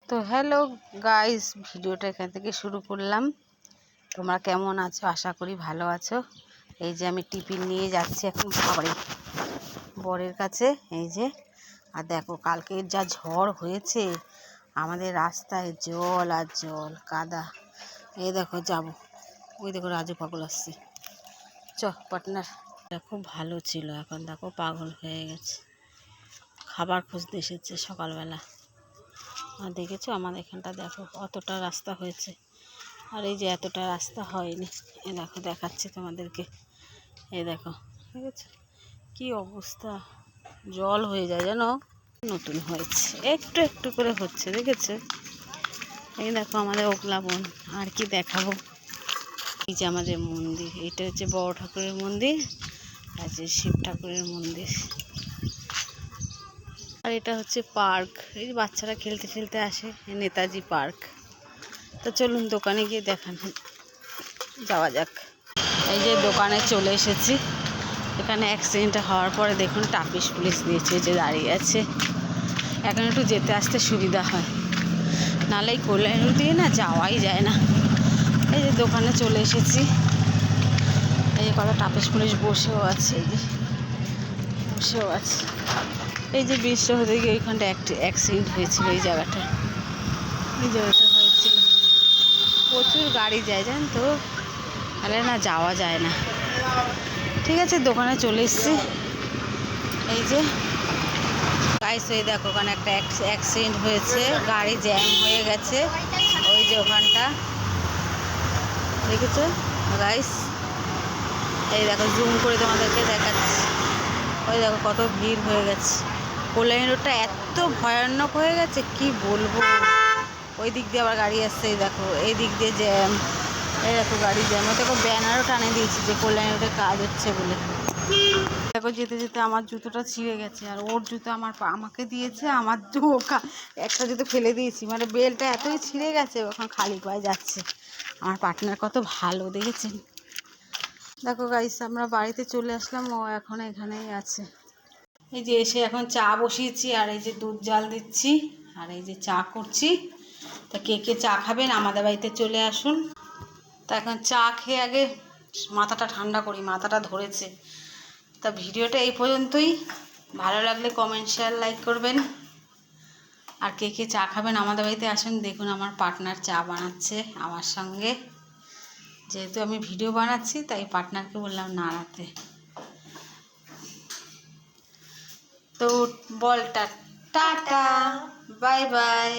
তো hello guys, ভিডিওটা এখান থেকে শুরু করলাম। তোমরা কেমন আছো? আশা করি ভালো আছো। এই যে আমি টিফিন নিয়ে যাচ্ছি এখন বরের কাছে। এই যে, আর দেখো কালকে যা ঝড় হয়েছে, আমাদের রাস্তায় জল আর জল, কাদা। এই দেখো যাবো, ওই দেখো রাজু পাগল আসছে। পার্টনার খুব ভালো ছিল, এখন দেখো পাগল হয়ে গেছে, খাবার খুঁজতে এসেছে সকালবেলা। আর দেখেছো আমাদের এখানটা দেখো অতটা রাস্তা হয়েছে, আর এই যে এতটা রাস্তা হয়নি। এ দেখো দেখাচ্ছি তোমাদেরকে, এই দেখো ঠিক আছে কি অবস্থা, জল হয়ে যায় জানো। নতুন হয়েছে, একটু একটু করে হচ্ছে, দেখেছো? এই দেখো আমাদের ওগলা বন। আর কি দেখাবো, এই যে আমাদের মন্দির, এটা হচ্ছে বড় ঠাকুরের মন্দির, আর যে শিব ঠাকুরের মন্দির। আর এটা হচ্ছে পার্ক, এই যে বাচ্চারা খেলতে খেলতে আসে, নেতাজি পার্ক। তো চলুন দোকানে গিয়ে দেখান যাওয়া যাক। এই যে দোকানে চলে এসেছি। এখানে অ্যাক্সিডেন্ট হওয়ার পরে দেখুন ট্রাফিক পুলিশ দিয়েছে, যে দাঁড়িয়ে আছে। এখন একটু যেতে আসতে সুবিধা হয়, নাহলে এই কল্যাণ দিয়ে না যাওয়াই যায় না। এই যে দোকানে চলে এসেছি, এই যে কত ট্রাফিক পুলিশ বসেও আছে, এই যে বসেও আছে। এই যে বৃষ্টি হতে গিয়ে ওইখানটা অ্যাক্সিডেন্ট হয়েছিল, এই জায়গাটা হয়েছিল। প্রচুর গাড়ি যায় জানেন তো, তাহলে না যাওয়া যায় না। ঠিক আছে দোকানে চলে এসেছি। এই যে গাইস, এই দেখো ওখানে একটা অ্যাক্সিডেন্ট হয়েছে, গাড়ি জ্যাম হয়ে গেছে। ওই যে ওখানটা দেখেছো গাইস, এই দেখো জুম করে তোমাদেরকে দেখাচ্ছি। ওই দেখো কত ভিড় হয়ে গেছে, কল্যাণী রোডটা এত ভয়ানক হয়ে গেছে কি বলবো। ওই দিক দিয়ে আবার গাড়ি আসছে, এই দেখো এই দিক দিয়ে জ্যাম। এই দেখো গাড়ি জ্যাম, ওই দেখো ব্যানারও টানে দিয়েছি যে কল্যাণী রোডে কাজ হচ্ছে বলে। দেখো যেতে যেতে আমার জুতোটা ছিঁড়ে গেছে, আর ওর জুতো আমাকে দিয়েছে, আমার একটা জুতো ফেলে দিয়েছি, মানে বেলটা এতই ছিঁড়ে গেছে, ওখানে খালি পায়ে যাচ্ছে। আমার পার্টনার কত ভালো দেখেছেন। দেখো গাইস, আমরা বাড়িতে চলে আসলাম, ও এখন এখানেই আছে। এই যে এসে এখন চা বসিয়েছি, আর এই যে দুধ জাল দিচ্ছি, আর এই যে চা করছি। তা কে কে চা খাবেন আমাদের বাড়িতে চলে আসুন। তা এখন চা খেয়ে আগে মাথাটা ঠান্ডা করি, মাথাটা ধরেছে। তা ভিডিওটা এই পর্যন্তই, ভালো লাগলে কমেন্ট শেয়ার লাইক করবেন। আর কে কে চা খাবেন আমাদের বাড়িতে আসুন। দেখুন আমার পার্টনার চা বানাচ্ছে আমার সঙ্গে, যেহেতু আমি ভিডিও বানাচ্ছি তাই পার্টনারকে বললাম নাড়াতে। তো বলটা টাটা, বাই বাই।